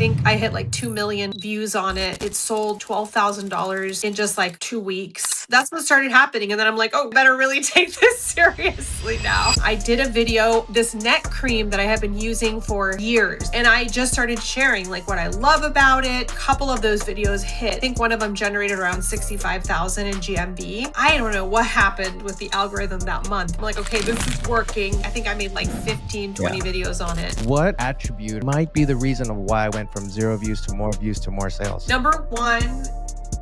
think I hit like 2 million views on it. It sold $12,000 in just like 2 weeks. That's what started happening. And then I'm like, oh, better really take this seriously now. I did a video, this neck cream that I have been using for years. And I just started sharing like what I love about it. A couple of those videos hit. I think one of them generated around 65,000 in GMV. I don't know what happened with the algorithm that month. I'm like, okay, this is working. I think I made like 15, 20 videos on it. What attribute might be the reason of why I went from 0 views to more sales? Number one,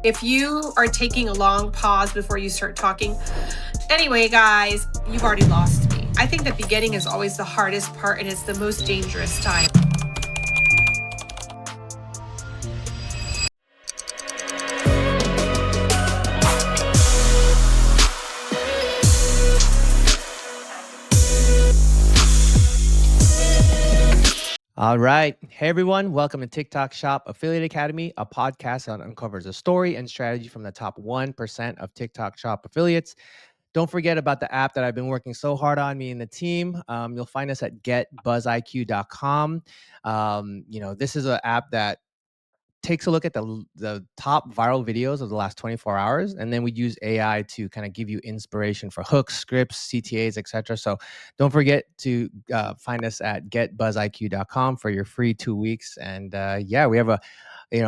if you are taking a long pause before you start talking, anyway, guys, you've already lost me. I think the beginning is always the hardest part and it's the most dangerous time. All right. Hey, everyone. Welcome to TikTok Shop Affiliate Academy, a podcast that uncovers a story and strategy from the top 1% of TikTok Shop affiliates. Don't forget about the app that I've been working so hard on, me and the team. You'll find us at getbuzziq.com. This is an app that takes a look at the top viral videos of the last 24 hours, and then we use AI to kind of give you inspiration for hooks, scripts, CTAs, etc. So don't forget to find us at getbuzziq.com for your free 2 weeks. And we have a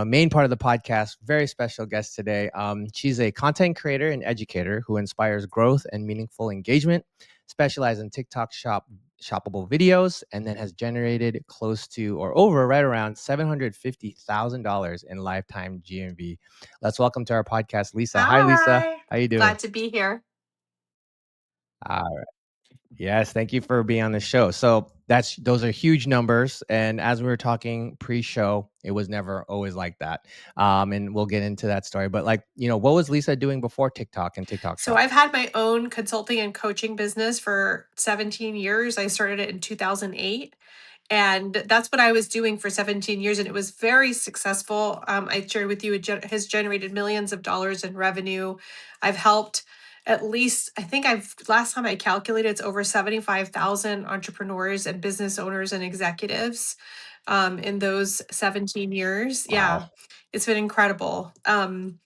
main part of the podcast, very special guest today. She's a content creator and educator who inspires growth and meaningful engagement, specializes in TikTok shoppable videos, and then has generated close to or over right around $750,000 in lifetime GMV. Let's welcome to our podcast, Lisa. Hi, Lisa. Hi, How you doing? glad to be here. Yes, thank you for being on the show. So those are huge numbers, and as we were talking pre-show, it was never always like that. And we'll get into that story. But what was Lisa doing before TikTok and TikTok So Shop? I've had my own consulting and coaching business for 17 years. I started it in 2008. And that's what I was doing for 17 years. And it was very successful. I shared with you, it has generated millions of dollars in revenue. I've helped at least, I think last time I calculated, it's over 75,000 entrepreneurs and business owners and executives in those 17 years. Yeah, Wow. it's been incredible. And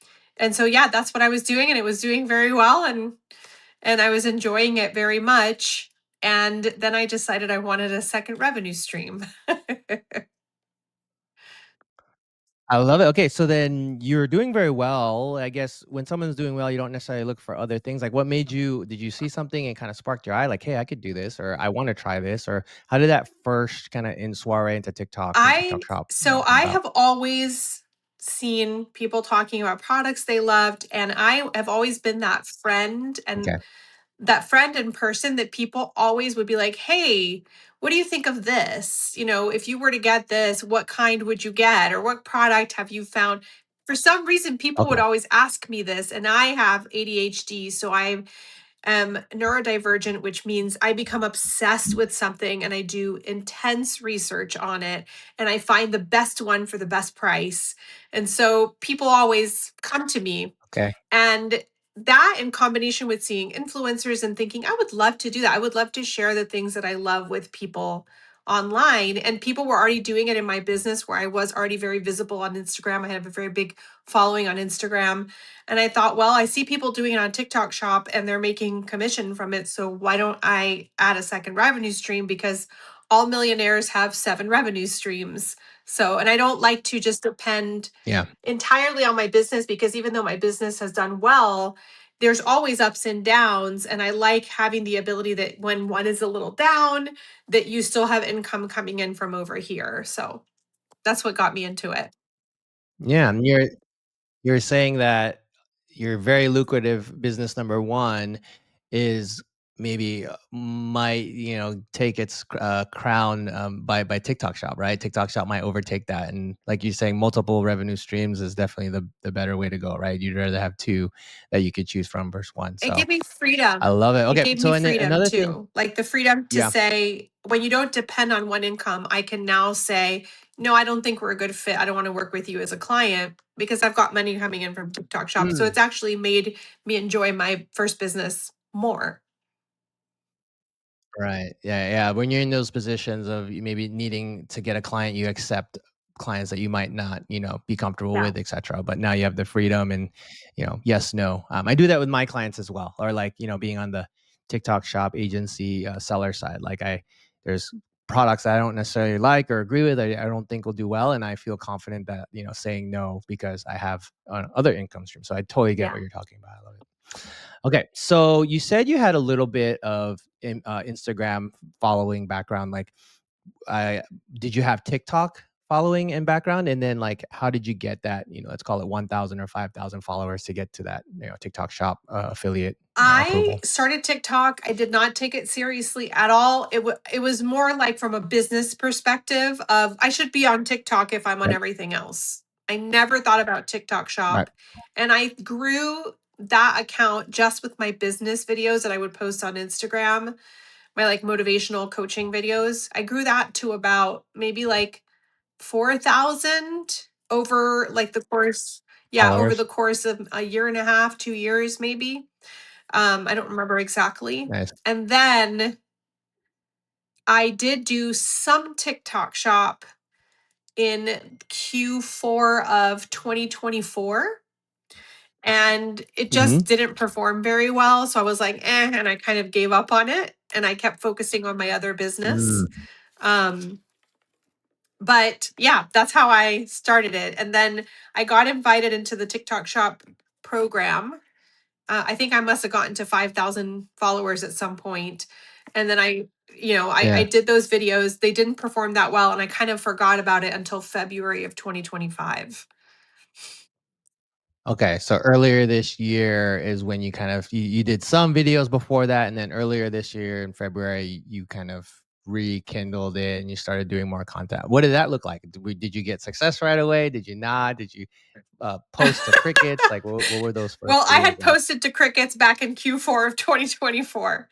so, yeah, that's what I was doing. And it was doing very well. And I was enjoying it very much. And then I decided I wanted a second revenue stream. I love it. Okay, so then you're doing very well. I guess when someone's doing well, you don't necessarily look for other things. Like, did you see something and kind of sparked your eye? Like, hey, I could do this, or I want to try this, or how did that first kind of in soiree into TikTok and I TikTok Shop, so come I about? have always seen people talking about products they loved, and I have always been that friend and Okay. that friend in person that people always would be like, "Hey, what do you think of this? If you were to get this, what kind would you get? Or what product have you found?" For some reason, people would Okay. always ask me this, and I have ADHD, so I neurodivergent, which means I become obsessed with something and I do intense research on it and I find the best one for the best price. And so people always come to me, Okay. and that in combination with seeing influencers and thinking, I would love to do that. I would love to share the things that I love with people online. And people were already doing it in my business where I was already very visible on Instagram. I have a very big following on Instagram. And I thought, well, I see people doing it on TikTok Shop and they're making commission from it. So why don't I add a second revenue stream? Because all millionaires have 7 revenue streams. So, and I don't like to just depend Yeah. entirely on my business, because even though my business has done well, there's always ups and downs, and I like having the ability that when one is a little down, that you still have income coming in from over here. So that's what got me into it. Yeah. And you're saying that your very lucrative business number one is maybe might take its crown by TikTok Shop, right? TikTok Shop might overtake that, and like you're saying, multiple revenue streams is definitely the better way to go, right? You'd rather have two that you could choose from versus one. It So gave me I freedom. love it. It Okay, gave so me and then freedom another thing, too. Like the freedom to yeah. say, when you don't depend on one income, I can now say, no, I don't think we're a good fit. I don't want to work with you as a client because I've got money coming in from TikTok Shop. So Mm. it's actually made me enjoy my first business more. Right. Yeah. Yeah. When you're in those positions of maybe needing to get a client, you accept clients that you might not, be comfortable Yeah. with, etc. But now you have the freedom and, yes, no. I do that with my clients as well, or like, being on the TikTok shop agency seller side. Like there's products that I don't necessarily like or agree with. I don't think will do well, and I feel confident that saying no because I have other income streams. So I totally get Yeah. what you're talking about. I love it. Okay, so you said you had a little bit of Instagram following background. Like, I did you have TikTok following and background, and then like, how did you get that? Let's call it 1,000 or 5,000 followers to get to that TikTok shop affiliate I approval. started TikTok. I did not take it seriously at all. It was more like from a business perspective of I should be on TikTok if I'm on Right. everything else. I never thought about TikTok Right. shop. And I grew that account just with my business videos that I would post on Instagram, my like motivational coaching videos. I grew that to about maybe like 4,000 over like the course, yeah, over Followers. the course of a year and a half, 2 years maybe. I don't remember exactly. Nice. And then I did do some TikTok shop in Q4 of 2024, and it just Hmm. didn't perform very well. So I was like, and I kind of gave up on it and I kept focusing on my other business. Mm. Um, but yeah, that's how I started it. And then I got invited into the TikTok shop program. I think I must have gotten to 5,000 followers at some point. And then I Yeah. did those videos. They didn't perform that well. And I kind of forgot about it until February of 2025. Okay, so earlier this year is when you kind of you did some videos before that, and then earlier this year in February you kind of rekindled it and you started doing more content. What did that look like? Did you get success right away? Did you not? Did you post to crickets? Like what were those first Well, I videos had like? posted to Crickets back in Q4 of 2024.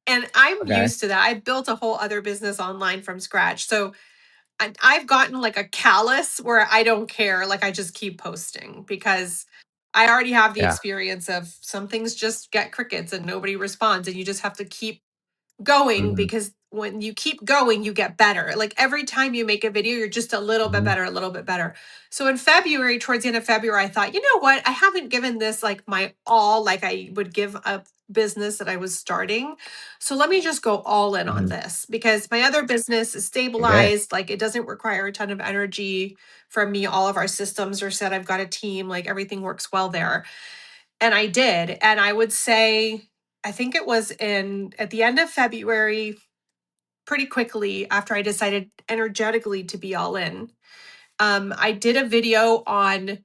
And I'm Okay. used to that. I built a whole other business online from scratch. So I've gotten like a callus where I don't care. Like I just keep posting because I already have the Yeah. experience of some things just get crickets and nobody responds. And you just have to keep going Hmm. because when you keep going, you get better. Like every time you make a video, you're just a little bit Hmm. better, a little bit better. So in February, towards the end of February, I thought, you know what? I haven't given this like my all, like I would give a business that I was starting. So let me just go all in on Hmm. this because my other business is Okay. stabilized. Like it doesn't require a ton of energy from me. All of our systems are set. I've got a team, like everything works well there. And I did. And I would say, I think it was in at the end of February, pretty quickly after I decided energetically to be all in. I did a video on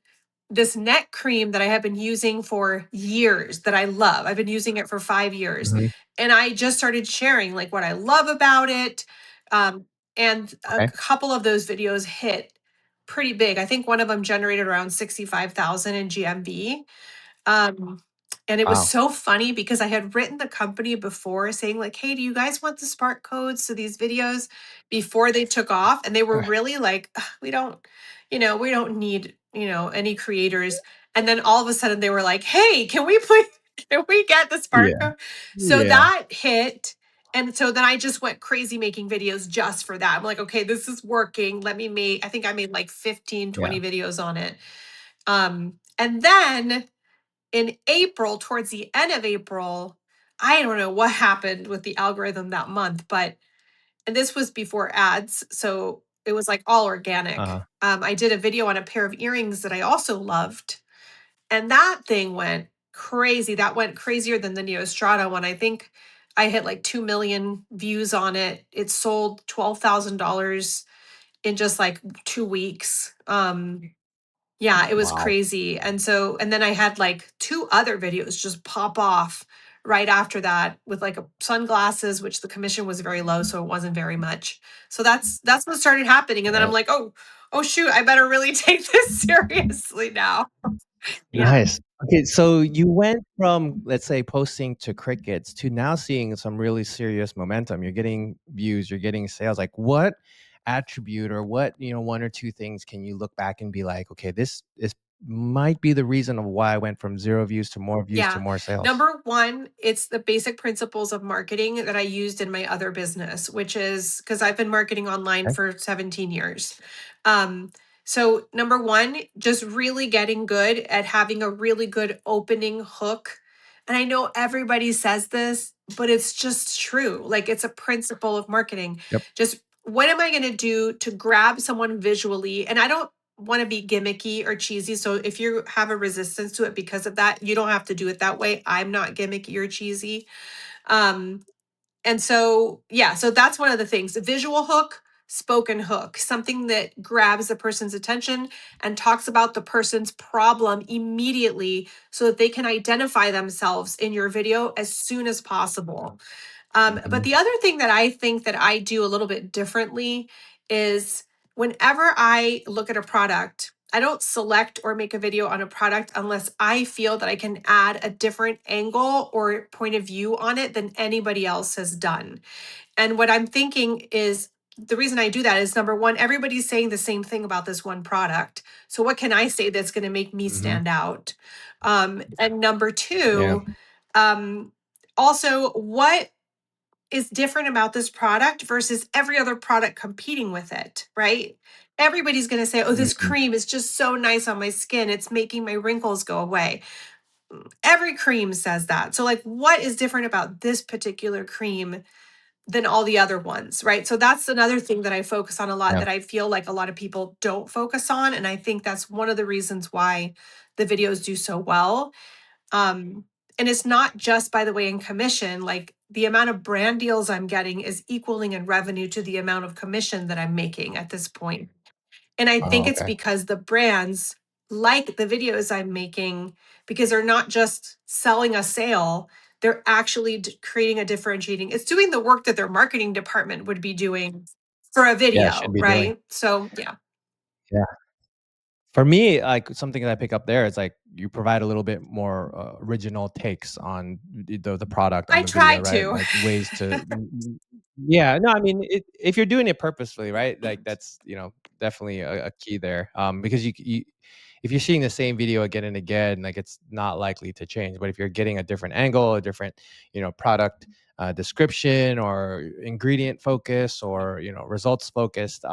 this neck cream that I have been using for years that I love. I've been using it for 5 years. Hmm. And I just started sharing like what I love about it. Um, and a Okay. couple of those videos hit pretty big. I think one of them generated around 65,000 in GMV. Um, and it was Wow. so funny because I had written the company before saying like, "Hey, do you guys want the Spark codes to these videos?" before they took off, and they were really like, "Ugh, we don't, we don't need, any creators." And then all of a sudden they were like, "Hey, can we please can we get the Spark Yeah. code?" So Yeah. that hit. And so then I just went crazy making videos just for that. I'm like, okay, this is working. Let me make, I think I made like 15, Yeah. 20 videos on it. And then in April, towards the end of April, I don't know what happened with the algorithm that month, but and this was before ads, so it was like all organic. Uh-huh. I did a video on a pair of earrings that I also loved, and that thing went crazy. That went crazier than the Neostrata one. I think I hit like 2 million views on it. It sold $12,000 in just like 2 weeks. Yeah, it was Wow. crazy. And then I had like two other videos just pop off right after that with like sunglasses, which the commission was very low, so it wasn't very much. So that's what started happening. And then I'm Right. like, oh shoot, I better really take this seriously now. Yeah. Nice. Okay, so you went from, let's say, posting to crickets to now seeing some really serious momentum. You're getting views, you're getting sales. Like what attribute or what, one or two things can you look back and be like, okay, this might be the reason of why I went from 0 views to Yeah. more sales. Number one, it's the basic principles of marketing that I used in my other business, which is because I've been marketing online Okay. for 17 years. Um, So, number one, just really getting good at having a really good opening hook. And I know everybody says this, but it's just true. Like, it's a principle of marketing. Yep. Just what am I going to do to grab someone visually? And I don't want to be gimmicky or cheesy. So, if you have a resistance to it because of that, you don't have to do it that way. I'm not gimmicky or cheesy. Um, and so, yeah, so that's one of the things. A visual hook, spoken hook, something that grabs the person's attention and talks about the person's problem immediately so that they can identify themselves in your video as soon as possible. But Mhm. the other thing that I think that I do a little bit differently is whenever I look at a product, I don't select or make a video on a product unless I feel that I can add a different angle or point of view on it than anybody else has done. And what I'm thinking is the reason I do that is number one, everybody's saying the same thing about this one product. So what can I say that's going to make me Mhm. stand out? And number Yeah. two, um, also, what is different about this product versus every other product competing with it, right? Everybody's going to say, oh, this Mhm. cream is just so nice on my skin. It's making my wrinkles go away. Every cream says that. So, like, what is different about this particular cream than all the other ones, right? So, that's another thing that I focus on a lot Yeah. that I feel like a lot of people don't focus on. And I think that's one of the reasons why the videos do so well. Um, and it's not just, by the way, in commission, like the amount of brand deals I'm getting is equaling in revenue to the amount of commission that I'm making at this point. And I think Oh, it's okay. because the brands like the videos I'm making because they're not just selling a sale, they're actually creating a differentiating. It's doing the work that their marketing department would be doing for a Yeah, should video, be doing. right? So, yeah. Yeah. For me, like something that I pick up there is like you provide a little bit more original takes on the product on I the video, try right? to. Like ways to, yeah. No, I mean, if you're doing it purposefully, right? Like that's definitely a key there. Because if you're seeing the same video again and again, like it's not likely to change. But if you're getting a different angle, a different product description or ingredient focus or results focused,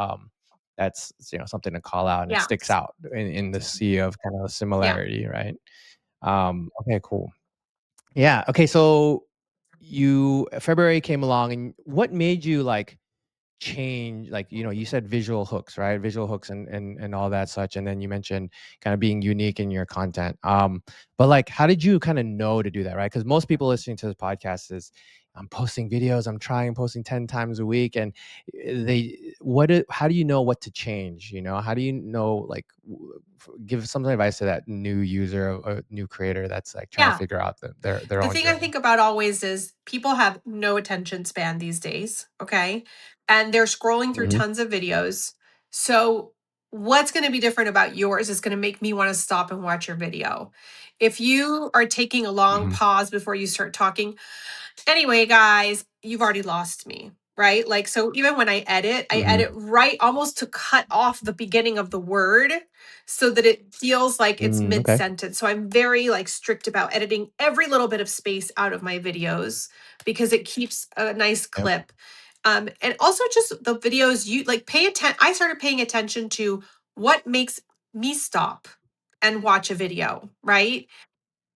that's something to call out and it Yeah. sticks out in the sea of kind of Yeah. similarity, right? Okay, cool. Yeah. Okay, so you February came along and what made you like change, like you said visual hooks, right? Visual hooks and all that such, and then you mentioned kind of being unique in your content. But like how did you kind of know to do that, right? Because most people listening to this podcast is I'm posting videos, I'm trying posting 10 times a week, and how do you know what to change? How do you know, like give some advice to that new user, a new creator that's like trying to Yeah. figure out their The own thing I journey. think about always is people have no attention span these days, okay? And they're scrolling through Hmm. tons of videos. So, what's going to be different about yours is going to make me want to stop and watch your video. If you are taking a long Hmm. pause before you start talking, anyway, guys, you've already lost me, right? Like, so even when I Hmm. edit right almost to cut off the beginning of the word so that it feels like it's Mm, mid okay. sentence. So I'm very like strict about editing every little bit of space out of my videos because it keeps a nice Yep. clip. And also just the videos you like pay attention. I started paying attention to what makes me stop and watch a video, right?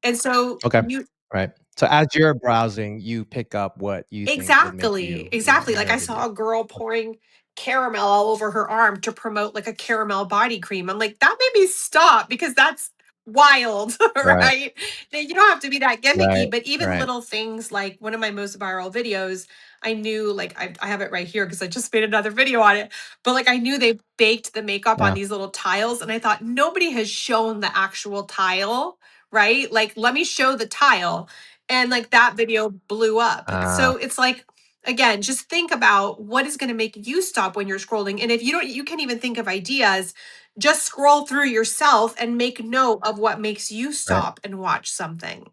And so Okay. you Right. So as you're browsing, you pick up what you think would make exactly, you, exactly. Like get a I video. saw a girl pouring caramel all over her arm to promote like a caramel body cream. I'm like, that made me stop because that's wild, Right. right? Now, you don't have to be that Right. gimmicky, but even Right. little things like one of my most viral videos, I knew like I have it right here because I just made another video on it. But like I knew they baked the makeup on Yeah. these little tiles, and I thought nobody has shown the actual tile, right? Like, let me show the tile and like that video blew up. Uh, So it's like again, just think about what is going to make you stop when you're scrolling. And if you don't, you can't even think of ideas, just scroll through yourself and make note of what makes you right. stop and watch something.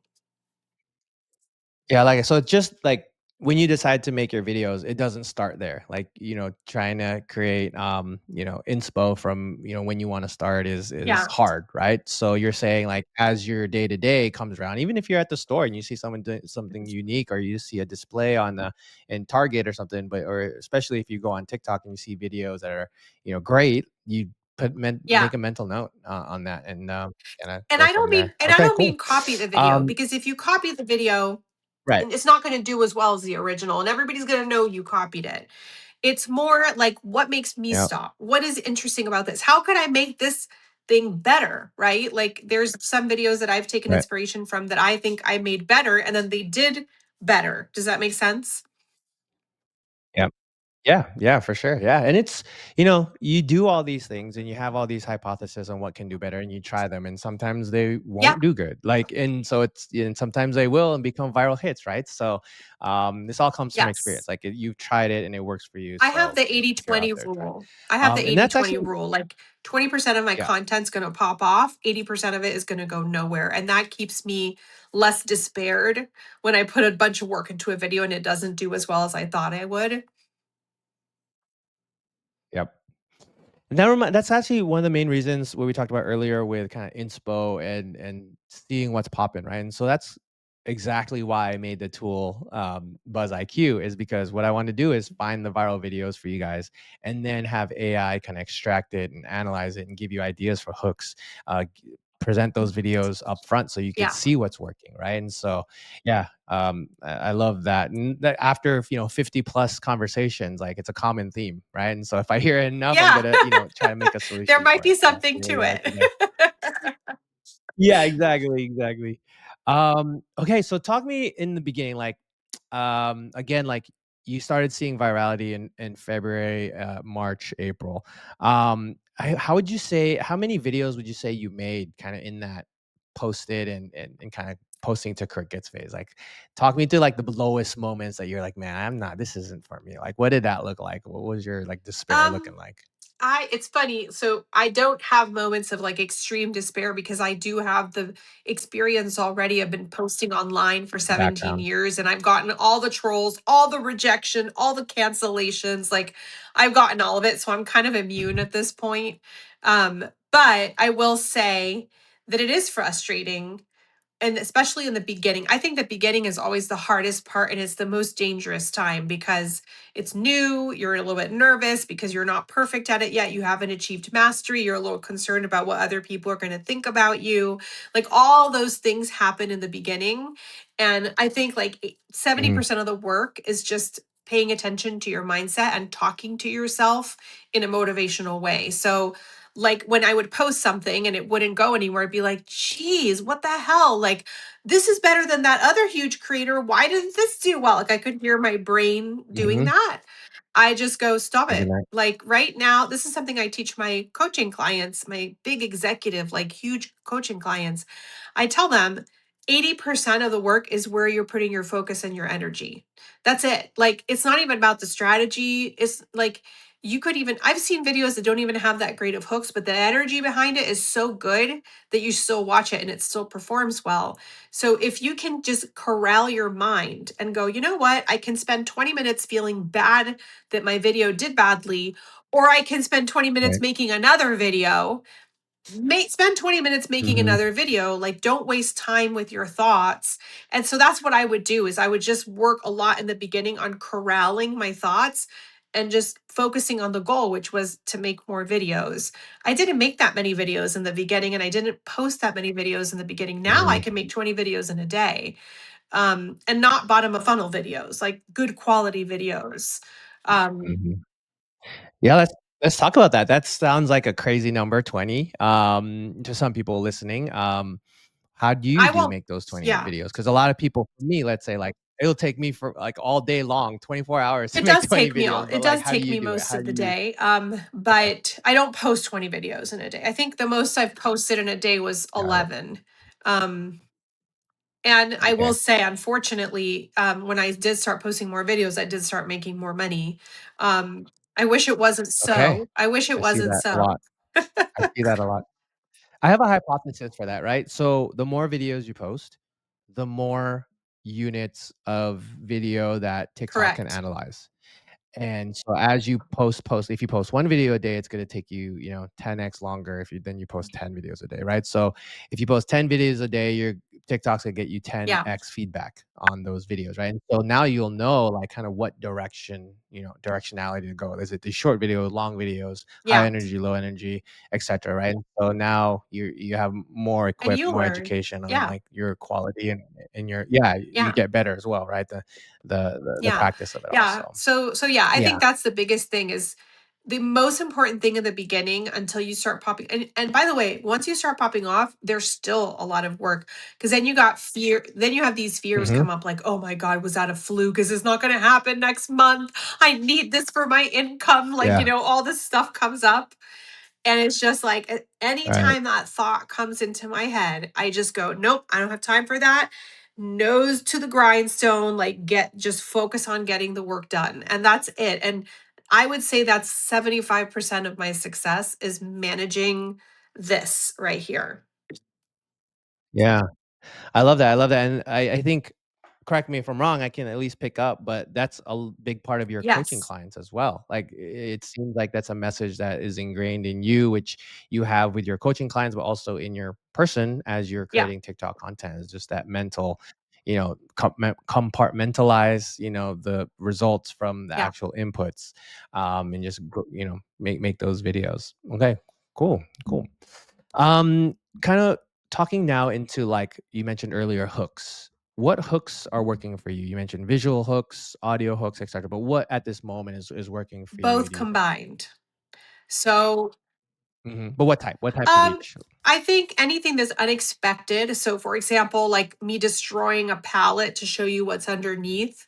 Yeah, like so it's just like when you decide to make your videos, it doesn't start there. Like, trying to create inspo from, when you want to start is Yeah. hard, right? So you're saying like as your day to day comes around, even if you're at the store and you see someone doing something unique or you see a display on the in Target or something, but or especially if you go on TikTok and you see videos that are, great, you Yeah. make a mental note on that and kind of And go I don't from mean there. and I Okay, don't mean cool. copy the video, Um, because if you copy the video, right. and it's not going to do as well as the original and everybody's going to know you copied it. It's more like, what makes me Yeah. stop? What is interesting about this? How could I make this thing better, right? Like, there's some videos that I've taken Right. inspiration from that I think I made better and then they did better. Does that make sense? Yeah. Yeah, yeah, for sure. Yeah, and it's you do all these things and you have all these hypotheses on what can do better and you try them and sometimes they Yeah. won't do good. Like and so it's and sometimes they will and become viral hits, right? So this all comes from Yes. experience. Like you've tried it and it works for you. I have So, the 80 if you're out 20 there, try it. rule. I have the And 80 that's 20 actually rule. Like, 20% of my yeah, content's going to pop off, 80% of it is going to go nowhere. And that keeps me less despaired when I put a bunch of work into a video and it doesn't do as well as I thought I would. yep. That's actually one of the main reasons what we talked about earlier with kind of inspo and seeing what's popping, right? And so that's exactly why I made the tool Buzz IQ is because what I want to do is find the viral videos for you guys and then have AI kind of extract it and analyze it and give you ideas for hooks. Present those videos up front so you could Yeah. see what's working, right? And so yeah, I love that. And that after 50 plus conversations, like it's a common theme, right? And so if I hear it enough, I'm Yeah. gonna, try to make a There solution might for be it. So something yeah, to yeah, I it. think that's yeah, exactly, exactly. Okay, so talk me in the beginning, like, again, like you started seeing virality in February, March, April. How would you say how many videos would you say you made kind of in that posted and kind of posting to crickets phase? Like, talk me through like the lowest moments that you're like, man, I'm not. This isn't for me. Like, what did that look like? What was your like despair um looking like? it's funny. So I don't have moments of like extreme despair because I do have the experience already. I've been posting online for 17 Background. years and I've gotten all the trolls, all the rejection, all the cancellations. Like, I've gotten all of it. So I'm kind of immune at this point. But I will say that it is frustrating, and especially in the beginning. I think the beginning is always the hardest part and it's the most dangerous time because it's new, you're a little bit nervous because you're not perfect at it yet, you haven't achieved mastery, you're a little concerned about what other people are going to think about you. Like, all those things happen in the beginning, and I think like Mhm. 70% of the work is just paying attention to your mindset and talking to yourself in a motivational way. So, like, when I would post something and it wouldn't go anywhere, I'd be like, geez, what the hell? Like, this is better than that other huge creator. Why didn't this do well? Like, I could hear my brain doing Mhm. that. I just go, stop Every it. night. Like, right now, this is something I teach my coaching clients, my big executive, like huge coaching clients. I tell them 80% of the work is where you're putting your focus and your energy. That's it. Like, it's not even about the strategy. It's like, you could even, I've seen videos that don't even have that great of hooks, but the energy behind it is so good that you still watch it and it still performs well. So if you can just corral your mind and go, you know what, I can spend 20 minutes feeling bad that my video did badly, or I can spend 20 minutes Right. making another video. Spend 20 minutes making Mhm. another video. Like, don't waste time with your thoughts. And so that's what I would do, is I would just work a lot in the beginning on corralling my thoughts and just focusing on the goal, which was to make more videos. I didn't make that many videos in the beginning and I didn't post that many videos in the beginning. Now I Mhm. can make 20 videos in a day, and not bottom of funnel videos, like good quality videos. um, Mhm. Yeah, let's talk about that. That sounds like a crazy number, 20, to some people listening. How do you I do won't. make those 20 Yeah. videos? Because a lot of people for me, let's say, like, it'll take me for, like, all day long, 24 hours to make 20 videos, but, It like, does how do take you me do it? most How of do the you day. okay, But I don't post 20 videos in a day. I think the most I've posted in a day was got it. 11. Um, and I will Okay. say, unfortunately, when I did start posting more videos, I did start making more money. I wish it wasn't Okay. so. I wish it I see wasn't that a so. lot. I see that a lot. I have a hypothesis for that, right? So, the more videos you post, the more units of video that TikTok can Correct. analyze. And so as you post if you post 1 video a day, it's gonna take you, 10x longer if you post 10 videos a day, right? So if you post 10 videos a day, you're TikTok's gonna get you Yeah. 10x feedback on those videos, right? And so now you'll know like kind of what direction, directionality to go. Is it the short videos, long videos, high Yeah. energy, low energy, etc., right? And so now you have more And equipped, you more learn. education on Yeah. like your quality and your, yeah, you Yeah. get better as well, right? The Yeah. practice of it all. Yeah. So So yeah, I yeah. think that's the biggest thing is the most important thing in the beginning until you start popping and by the way, once you start popping off, there's still a lot of work because then you got fear, then you have these fears Hmm. come up like, "Oh my god, was that a fluke? Is this not going to happen next month? I need this for my income." Like, Yeah. all this stuff comes up. And it's just like Right. anytime that thought comes into my head, I just go, nope, I don't have time for that. Nose to the grindstone, like just focus on getting the work done. And that's it. And I would say that's 75% of my success is managing this right here. Yeah. I love that. I love that. And I think, correct me if I'm wrong, I can at least pick up, but that's a big part of your coaching Yes. clients as well. Like it seems like that's a message that is ingrained in you, which you have with your coaching clients, but also in your person as you're Yeah. creating TikTok content. It's just that mental, compartmentalize, the results from the Yeah. actual inputs, and just make those videos. Okay, cool, cool. Kind of talking now into like you mentioned earlier, hooks. What hooks are working for you? You mentioned visual hooks, audio hooks, etc. But what at this moment is working for you? Both Do you think? combined. So, But what type? What type of um, each? I think anything that's unexpected. So, for example, like me destroying a palette to show you what's underneath.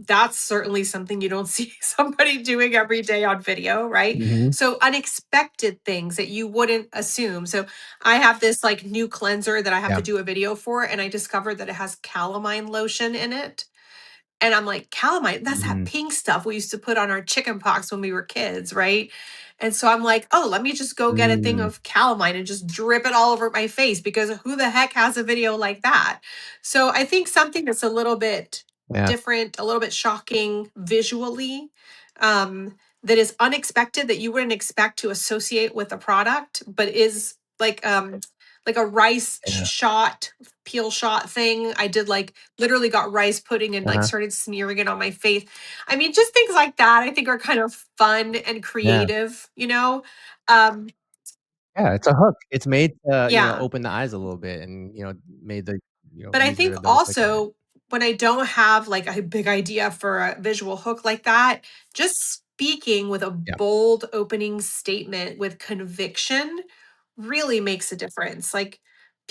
That's certainly something you don't see somebody doing every day on video, right? Hmm. So unexpected things that you wouldn't assume. So I have this like new cleanser that I have Yeah. to do a video for, and I discovered that it has calamine lotion in it. And I'm like, calamine, that's that Hmm. pink stuff we used to put on our chicken pox when we were kids, right? And so I'm like, oh, let me just go get a thing Mm. of calamine and just drip it all over my face because who the heck has a video like that? So I think something that's a little bit Yeah. different, a little bit shocking visually, that is unexpected that you wouldn't expect to associate with a product, but is like a rice Yeah. shot peel shot thing. I did like literally got rice pudding and like Uh-huh. started smearing it on my face. I mean, just things like that I think are kind of fun and Yeah. creative. Um, Yeah. It's a hook. It's made to yeah. open the eyes a little bit and made the But I think user double click on it. also when I don't have like a big idea for a visual hook like that, just speaking with a Yeah. bold opening statement with conviction really makes a difference. Like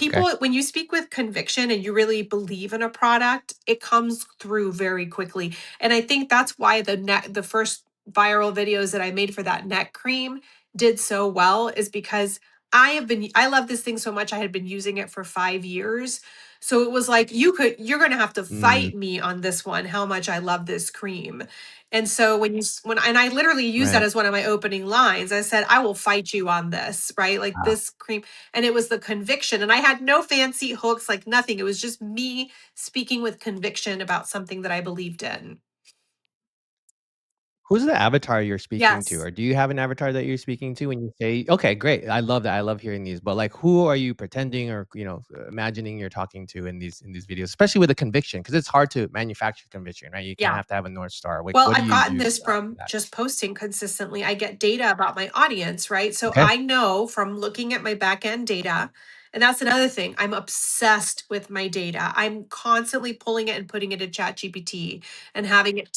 Okay. people, when you speak with conviction and you really believe in a product, it comes through very quickly. And I think that's why the first viral videos that I made for that neck cream did so well is because I love this thing so much. I had been using it for 5 years, so it was like, you're going to have to Mm. fight me on this one, how much I love this cream. And so and I literally used that Right. as one of my opening lines. I said, I will fight you on this, right? Like Ah. this cream. And it was the conviction. And I had no fancy hooks, like nothing. It was just me speaking with conviction about something that I believed in. Who's the avatar you're speaking to? Yes. Or do you have an avatar that you're speaking to when you say, okay, great. I love that. I love hearing these. But like who are you pretending or imagining you're talking to in these videos, especially with a conviction? Because it's hard to manufacture conviction, right? You kind of Yeah. have to have a North Star. Like Well, what do I've you gotten use this in from that? just posting consistently. I get data about my audience, right? So Okay. I know from looking at my back end data, and that's another thing. I'm obsessed with my data. I'm constantly pulling it and putting it in Chat GPT and having it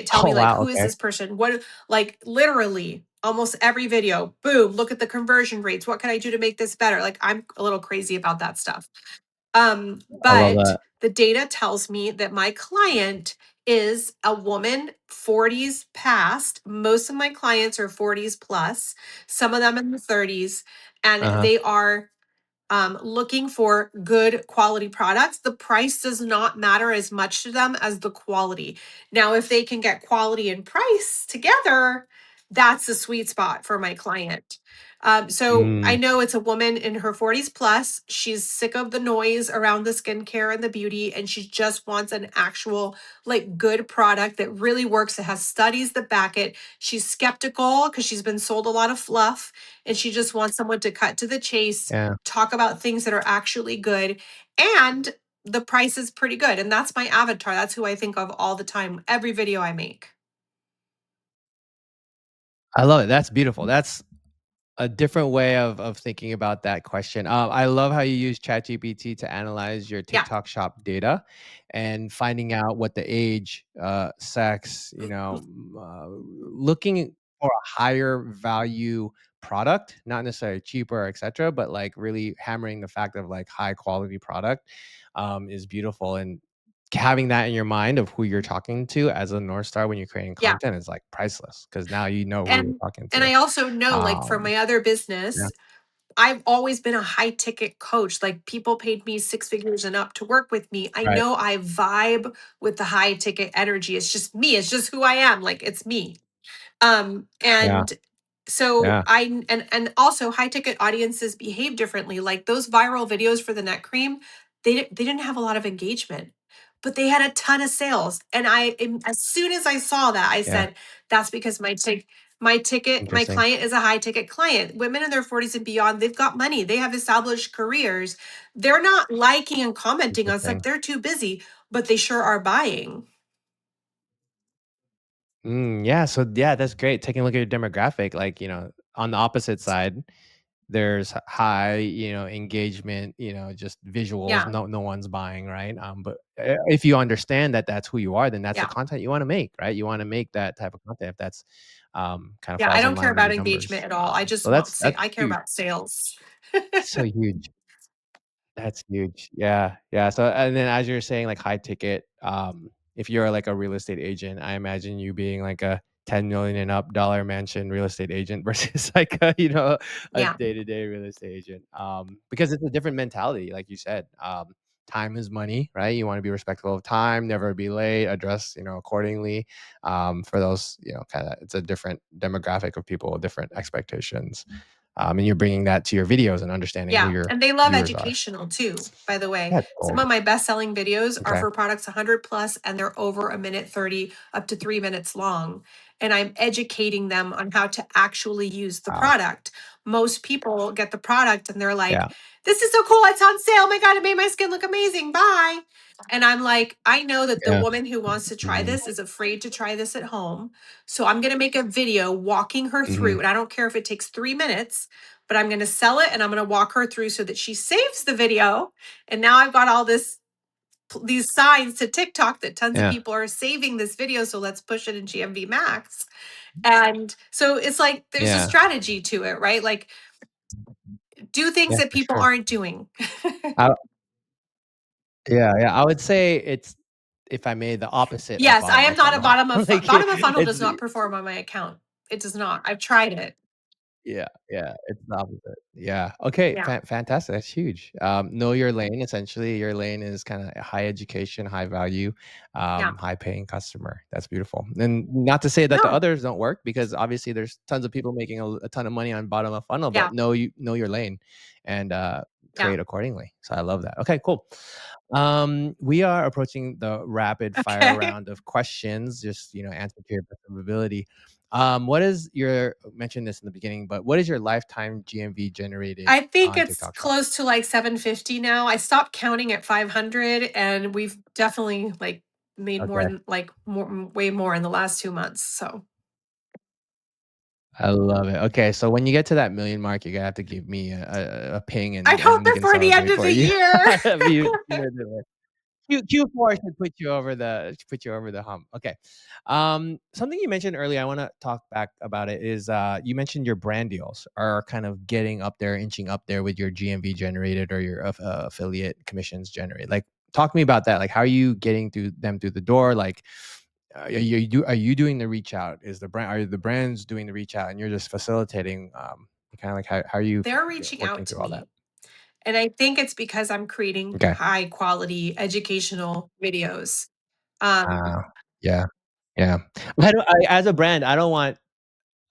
tell Oh me like, wow. who is Okay. this person? What like literally almost every video, boom, look at the conversion rates. What can I do to make this better? Like I'm a little crazy about that stuff. I love But that. the data tells me that my client is a woman 40s past. Most of my clients are 40s plus, some of them in the 30s, and Uh-huh. they are looking for good quality products. The price does not matter as much to them as the quality. Now, if they can get quality and price together, that's the sweet spot for my client. So I Mm, know it's a woman in her 40s plus. She's sick of the noise around the skincare and the beauty, and she just wants an actual, like, good product that really works. It has studies that back it. She's skeptical because she's been sold a lot of fluff, and she just wants someone to cut to the chase, yeah. talk about things that are actually good, and the price is pretty good. And that's my avatar. That's who I think of all the time, every video I make. I love it. That's beautiful. That's a different way of thinking about that question. I love how you use ChatGPT to analyze your Yeah. TikTok shop data and finding out what the age, sex, looking for a higher value product, not necessarily cheaper, etc., but like really hammering the fact of like high quality product is beautiful. And having that in your mind of who you're talking to as a North Star when you're creating Yeah. content is like priceless because now you know who you're And talking and to. I also know, like, for Um, my other yeah. business, I've always been a high ticket coach. Like, people paid me six figures and up to work with me. I Right. know I vibe with the high ticket energy. It's just me. It's just who I am. Like, it's me. Yeah. And so Yeah. and also high ticket audiences behave differently. Like those viral videos for the neck cream, they didn't have a lot of engagement, but they had a ton of sales. And as soon as I saw that, I Yeah. said, that's because my Interesting. client is a high ticket client. Women in their 40s and beyond, they've got money, they have established careers. They're not liking and commenting on stuff. Interesting. They're too busy, but they sure are buying. Yeah, so yeah, that's great. Taking a look at your demographic, like, on the opposite side, there's high, engagement, just visuals. Yeah. No one's buying, right? But if you understand that that's who you are, then that's the Yeah. content you want to make, right? You want to make that type of content if that's kind of Yeah, I falls in don't care line with about your engagement numbers. at all. I So just want that's say that's I care huge. about sales. So huge. That's huge. Yeah, yeah. So, and then as you're saying, like high ticket, if you're like a real estate agent, I imagine you being like a 10 million and up dollar mansion real estate agent versus like a Yeah. day-to-day real estate agent. Because it's a different mentality, like you said. Time is money, right? You want to be respectful of time, never be late, address, accordingly. For those, kind of, it's a different demographic of people, different expectations. And you're bringing that to your videos and understanding who Yeah, your and they love viewers are. educational too, by the way. Yeah, it's Some gold. of my best-selling videos are Okay. for products 100 plus and they're over a minute 30 up to 3 minutes long, and I'm educating them on how to actually use the Wow. product. Most people get the product and they're like, Yeah. "This is so cool. It's on sale. Oh my god, it made my skin look amazing. Bye." And I'm like, "I know that the Yeah. woman who wants to try Mhm. this is afraid to try this at home. So I'm going to make a video walking her through, Mhm. and I don't care if it takes 3 minutes, but I'm going to sell it and I'm going to walk her through so that she saves the video. And now I've got all these signs to TikTok that tons of Yeah. people are saving this video. So let's push it in GMV Max." And so it's like there's a Yeah. strategy to it, right? Like, do things Yeah, that for people sure. aren't doing. I Yeah, yeah, I would say it's, if I may, the opposite of Yes, I bottom am of not a funnel. Like, bottom of funnel it's does not perform on my account. It does not. I've tried it. Yeah, yeah, it's the opposite. Yeah. Okay, Yeah. fantastic, that's huge. Know your lane, essentially. Your lane is kinda high education, high value, Yeah. high paying customer. That's beautiful. And not to say that the No. others don't work, because obviously there's tons of people making a ton of money on bottom of funnel, but Yeah. know your lane and, Yeah. create accordingly. So I love that. Okay, cool. We are approaching the rapid fire Okay. round of questions, just, answer to your best of ability. What is your mentioned this in the beginning, but what is your lifetime GMV generated I think on it's TikTok Shop? close to like 750 now. I stopped counting at 500, and we've definitely like made more Okay. than like way more in the last 2 months. So I love it. Okay, so when you get to that million mark, you're gonna have to give me a ping, I hope and we can before the end celebrate of for the you. year. Q4 should put you over the hump. Okay. Something you mentioned earlier, I want to talk back about it, is you mentioned your brand deals are kind of getting up there, inching up there with your GMV generated or your affiliate commissions generated. Like, talk to me about that. Like, how are you getting through the door? Like, are you doing the reach out? Are the brands doing the reach out, and you're just facilitating? Kind of like, how are you They're reaching working out to through all that? me. And I think it's because I'm creating Okay. high quality educational videos. Um, Uh, yeah. Yeah. As a brand, I don't want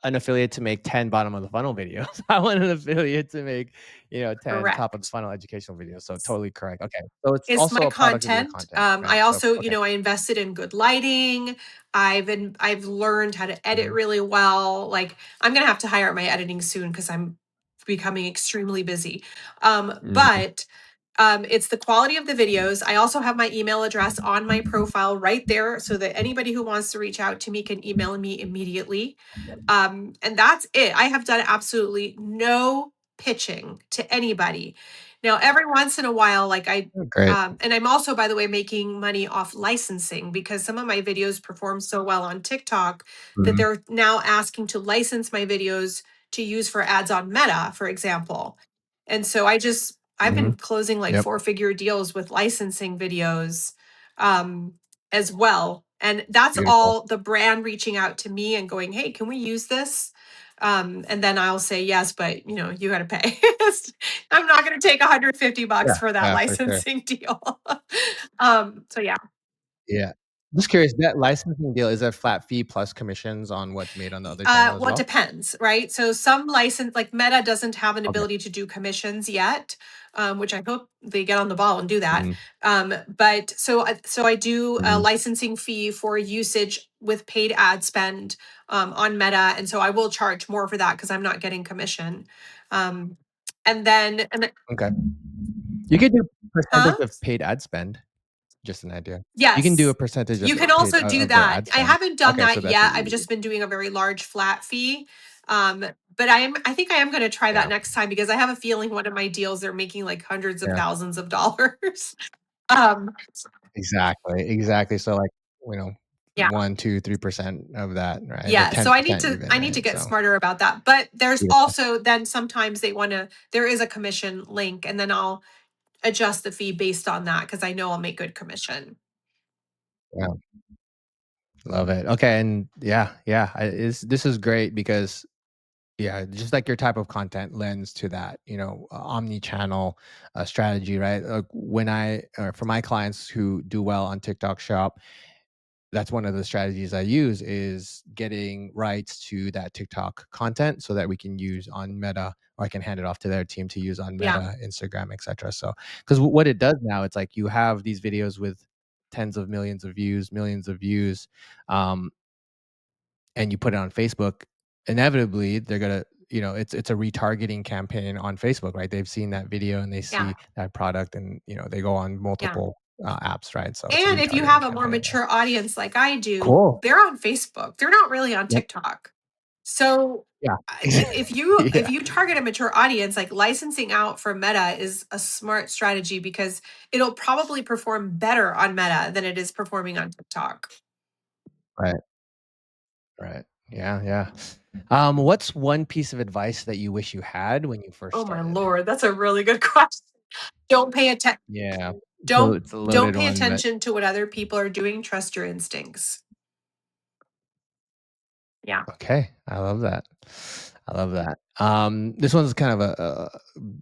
an affiliate to make 10 bottom of the funnel videos. I want an affiliate to make, 10 top of the Correct. funnel educational videos. So totally correct. Okay. So it's It's also my a product of your content. content, I right? So also, okay. I invested in good lighting. I've learned how to edit Mhm, really well. Like I'm gonna have to hire my editing soon because I'm becoming extremely busy. mhm, But it's the quality of the videos. I also have my email address on my profile right there so that anybody who wants to reach out to me can email me immediately. And that's it. I have done absolutely no pitching to anybody. Now, every once in a while, great. and I'm also, by the way, making money off licensing because some of my videos perform so well on TikTok that Mhm, they're now asking to license my videos to use for ads on Meta, for example. And so I've mhm. been closing like Yep. four-figure deals with licensing videos um, as well. And that's Beautiful. all the brand reaching out to me and going, "Hey, can we use this?" And then I'll say yes, but you got to pay. I'm not going to take 150 bucks Yeah, for that yeah, for sure. licensing deal. So yeah. Yeah. Just curious, that licensing deal, is a flat fee plus commissions on what's made on the other channel as Well, it well? depends, right? So some license, like Meta, doesn't have an Okay. ability to do commissions yet, which I hope they get on the ball and do that. Mhm, But so I do a mhm. licensing fee for usage with paid ad spend on Meta, and so I will charge more for that because I'm not getting commission. Um, and then, Okay. You could do percentage huh? of paid ad spend, just an idea. You can do a Yes. percentage You can paid also do of their that. ad I spend. haven't done Okay, so that that's what yet. you I've would do. just been doing a very large flat fee. But I think I am going to try that Yeah, next time because I have a feeling one of my deals they're making like hundreds of yeah. thousands of dollars. um Exactly, exactly. So, like, you know, yeah. 1, 2, 3% of that, right? Or Yeah, so I need 10% to even, I need to right? get So, smarter about that. But there's beautiful. also then sometimes there is a commission link and then I'll adjust the fee based on that because I know I'll make good commission. Yeah, love it. Okay, and yeah, yeah, this is great because yeah, just like your type of content lends to that, omni-channel strategy, right? Like for my clients who do well on TikTok Shop, that's one of the strategies I use is getting rights to that TikTok content so that we can use on Meta, or I can hand it off to their team to use on Yeah. Meta, Instagram, etc. So, because what it does now, it's like you have these videos with tens of millions of views, um, and you put it on Facebook, inevitably they're gonna, it's a retargeting campaign on Facebook, right? They've seen that video and they Yeah. see that product, and they go on Yeah. multiple apps, right? So it's a And if you retargeting have a more campaign there. mature audience like I do, Cool. they're on Facebook. They're not really on Yep. TikTok. So Yeah. if Yeah. you target a mature audience, like licensing out for Meta is a smart strategy because it'll probably perform better on Meta than it is performing on TikTok. Right. Right. Yeah. Yeah. What's one piece of advice that you wish you had when you first Oh my started? lord, that's a really good question. Don't pay attention. Yeah. So Don't it's a don't loaded pay one, but attention to what other people are doing. Trust your instincts. Yeah. okay. I love that. I love that. This one's kind of a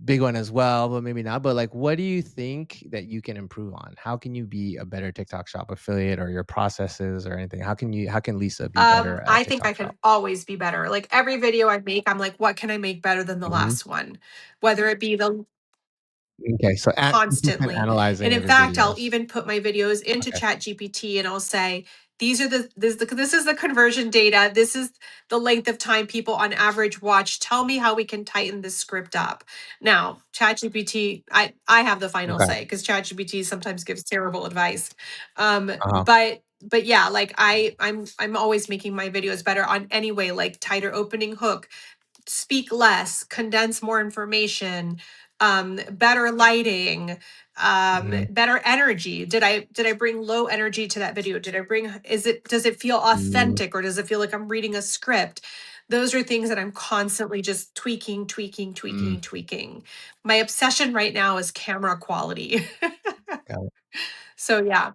big one as well, but maybe not. But like, what do you think that you can improve on? How can you be a better TikTok Shop affiliate, or your processes, or anything? How can Lisa be better at I think I TikTok can Shop? always be better. Like every video I make, I'm like, what can I make better than the Hmm. last one? Whether it be the Okay. So consistent constantly. And analyzing in of your fact, I'll videos. even put my videos into Okay. Chat GPT and I'll say, this is the conversion data. This is the length of time people on average watch. Tell me how we can tighten this script up. Now, Chat GPT, I have the final Okay. say because Chat GPT sometimes gives terrible advice. Um, Uh huh. but yeah, like I'm always making my videos better on anyway, like tighter opening hook, speak less, condense more information, better lighting, Hmm. better energy. Did I bring low energy to that video? Did I bring does it feel Hmm. authentic or does it feel like I'm reading a script? Those are things that I'm constantly just tweaking, tweaking, tweaking, tweaking. My obsession right now is camera quality. Got it. So yeah.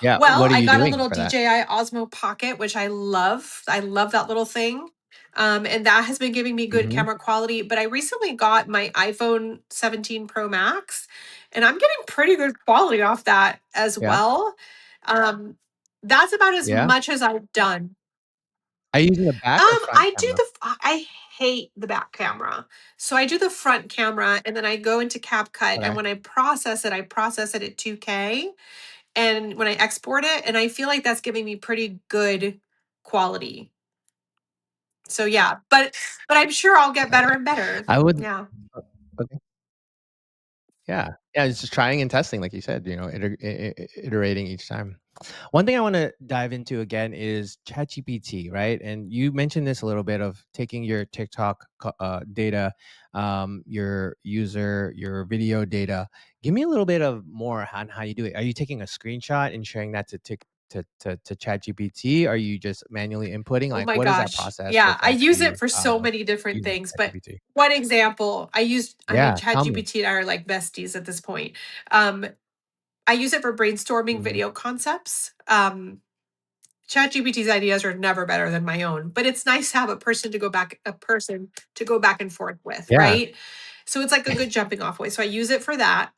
Yeah. Well, What are I you got a doing little for that? DJI Osmo Pocket, which I love. I love that little thing. And that has been giving me good Hmm. camera quality. But I recently got my iPhone 17 Pro Max, and I'm getting pretty good quality off that as Yeah. well. Um, that's about as Yeah. much as I've done. Are you using the back or front I do camera? the I hate the back camera. So I do the front camera and then I go into CapCut and Okay. when I process it at 2K and when I export it and I feel like that's giving me pretty good quality. So yeah, but I'm sure I'll get better Okay. and better. I would Yeah. okay. Yeah. Yeah, it's just trying and testing, like you said, iterating each time. One thing I wanna dive into again is ChatGPT, right? And you mentioned this a little bit of taking your TikTok data, your video data. Give me a little bit of more on how you do it. Are you taking a screenshot and sharing that to Tik to ChatGPT? Are you just manually inputting? Oh Like, my what does that gosh. process Yeah, look I like for use it you, for so many different using things, but ChatGPT? one example, I mean, Yeah, tell me. ChatGPT and I are like besties at this point. Um, I use it for brainstorming Mhm. video concepts. ChatGPT's ideas are never better than my own, but it's nice to have a person to go back and forth with, Yeah. right? So it's like a good jumping off way. So I use it for that.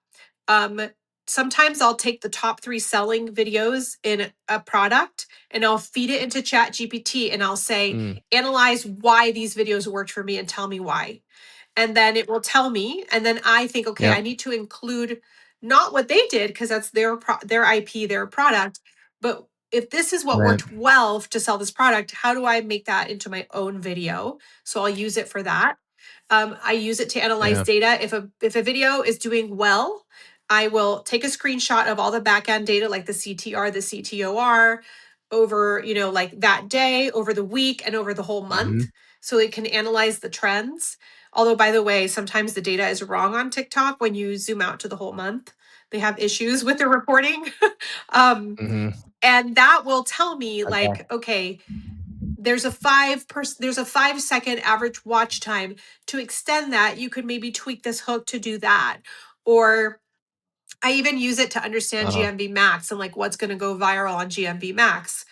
Um, Sometimes I'll take the top 3 selling videos in a product and I'll feed it into ChatGPT and I'll say, Mm, analyze why these videos worked for me and tell me why, and then it will tell me and then I think, okay, I yep. need to include not what they did because that's their IP, their product, but if this is what Right. worked well to sell this product, how do I make that into my own video? So I'll use it for that. I use it to analyze Yeah. data. If a video is doing well, I will take a screenshot of all the backend data, like the CTR, the CTOR, over like that day, over the week, and over the whole month, Mhm. so it can analyze the trends. Although, by the way, sometimes the data is wrong on TikTok when you zoom out to the whole month. They have issues with the reporting. um, Mhm. and that will tell me like, Okay. okay, there's a 5 second average watch time. To extend that, you could maybe tweak this hook to do that. Or I even use it to understand Uh-huh. GMV max and like what's going to go viral on GMV max.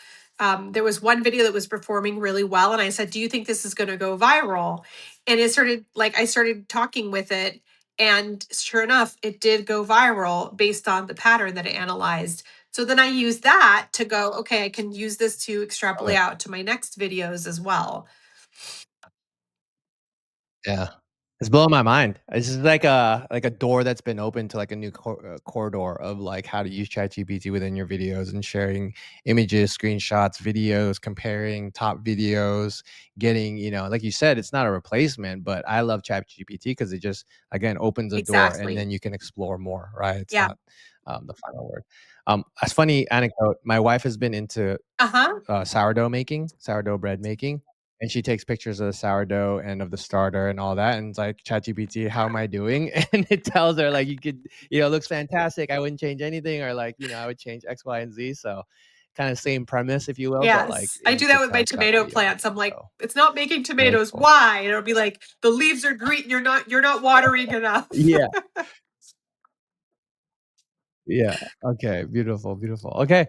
There was one video that was performing really well, and I said, "Do you think this is going to go viral?" And I started talking with it, and sure enough, it did go viral based on the pattern that it analyzed. So then I use that to go, okay, I can use this to Love extrapolate it. out to my next videos as well. Yeah. It's blowing my mind. This is like a door that's been opened to, like, a new corridor of, like, how to use ChatGPT within your videos and sharing images, screenshots, videos, comparing top videos, getting like you said, it's not a replacement, but I love ChatGPT because it just, again, opens a door, and Exactly. then you can explore more, right? It's Yeah. not, the final word. A funny anecdote, my wife has been into Uh huh. sourdough bread making, and she takes pictures of the sourdough and of the starter and all that, and it's like, "ChatGPT, how am I doing?" And it tells her, like, "It looks fantastic. I wouldn't change anything," or like, "I would change X, Y, and Z." So, kinda same premise, if you will, but, like, Yes, I in do that with my TikTok tomato video plants. making, I'm like, so it's not making very tomatoes. cool. Why? And it'll be like, the leaves are green. You're not watering enough. Yeah. Yeah. Okay. Beautiful. Beautiful. Okay.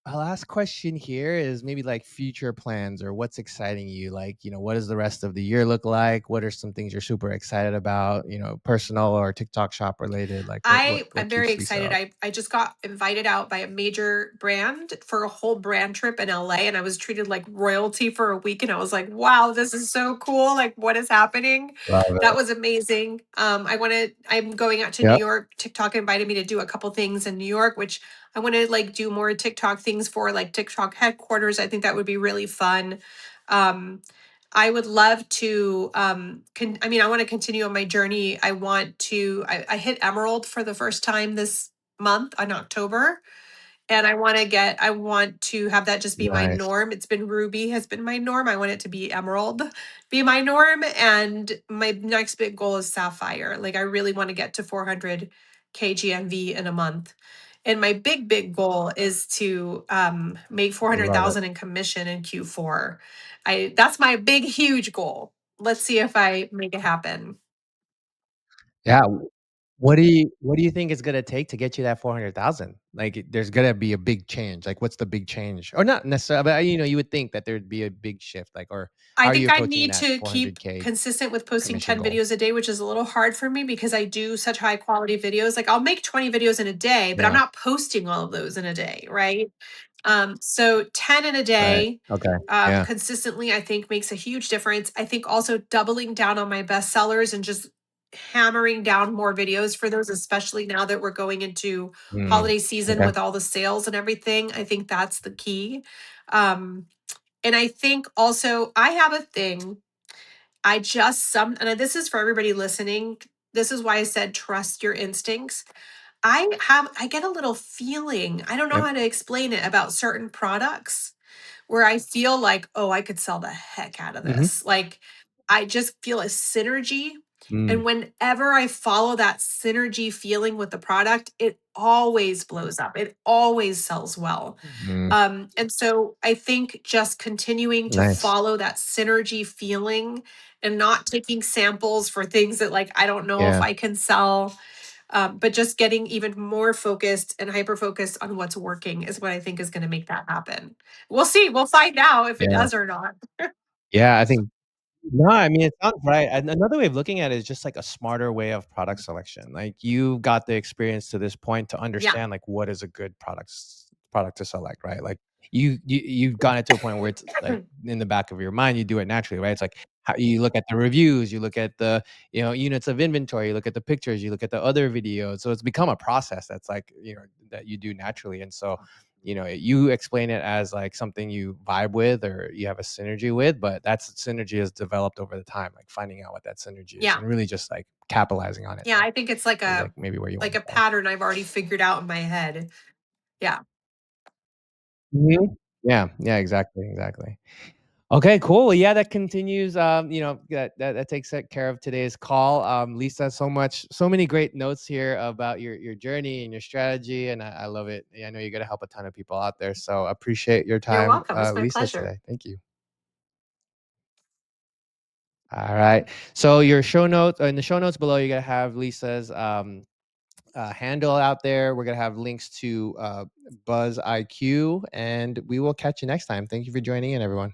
Our last question here is maybe like future plans or what's exciting you. Like, what does the rest of the year look like? What are some things you're super excited about? Personal or TikTok shop related. Like, what I'm very keeps Lisa excited. up? I just got invited out by a major brand for a whole brand trip in LA, and I was treated like royalty for a week, and I was like, wow, this is so cool. Like, what is happening? Love That it. was amazing. I'm going out to New Yep. York. TikTok invited me to do a couple things in New York, which I want to like do more TikTok things for, like TikTok headquarters. I think that would be really fun. Um, I would love to I want to continue on my journey. I hit emerald for the first time this month in October, and I want to have that just be my Nice. norm. It's been ruby has been my norm. I want it to be emerald be my norm, and my next big goal is sapphire. Like I really want to get to 400 kgmv in a month. And my big goal is to make Love it. 400,000 in commission in Q4. I That's my big huge goal. Let's see if I make it happen. Yeah. What do you think it's gonna take to get you that 400,000? Like, there's gonna be a big change. Like, what's the big change? Or not necessarily, but, you would think that there'd be a big shift, like, or I how are you think I approaching need that to keep 400K consistent with posting commission 10 goal? videos a day, which is a little hard for me because I do such high quality videos. Like I'll make 20 videos in a day, but I'm Yeah. not posting all of those in a day, right? So 10 in a Right. day, Okay. Yeah. consistently, I think makes a huge difference. I think also doubling down on my bestsellers and just hammering down more videos for those, especially now that we're going into Mm. holiday season Okay. with all the sales and everything. I think that's the key. Um, and I think also I have a thing. I just and this is for everybody listening. This is why I said trust your instincts. I get a little feeling, I don't know Yep. how to explain it about certain products where I feel like, "Oh, I could sell the heck out of Mhm. this." Like, I just feel a synergy, Mm. and whenever I follow that synergy feeling with the product, it always blows up. It always sells well. Mm. And so I think just continuing to Nice. follow that synergy feeling and not taking samples for things that, like, I don't know if Yeah. I can sell, but just getting even more focused and hyper focused on what's working is what I think is going to make that happen. We'll see. We'll find out if it Yeah. does or not. Yeah, I think no, I mean, it sounds right. And another way of looking at it is just like a smarter way of product selection. Like you got the experience to this point to Yeah. understand like what is a good product to select, right? Like you've gotten it to a point where it's like in the back of your mind, you do it naturally, right? It's like how you look at the reviews, you look at the units of inventory, you look at the pictures, you look at the other videos. So it's become a process that's like that you do naturally. And so you explain it as like something you vibe with or you have a synergy with, but that's synergy is developed over the time, like finding out what that synergy is Yeah. and really just like capitalizing on it Yeah. I think it's is like maybe where you want like to a go. pattern I've already figured out in my head. Yeah. Mhm. Yeah, yeah, exactly, exactly. Okay, cool. Well, yeah, that continues. That takes care of today's call. Lisa, so many great notes here about your journey and your strategy, and I love it. I know you're gonna help a ton of people out there. So appreciate your You're time, welcome. It's my Lisa, pleasure. today. Thank you. All right. So your show notes in the show notes below, you're gonna have Lisa's handle out there. We're gonna have links to Buzz IQ, and we will catch you next time. Thank you for joining in, everyone.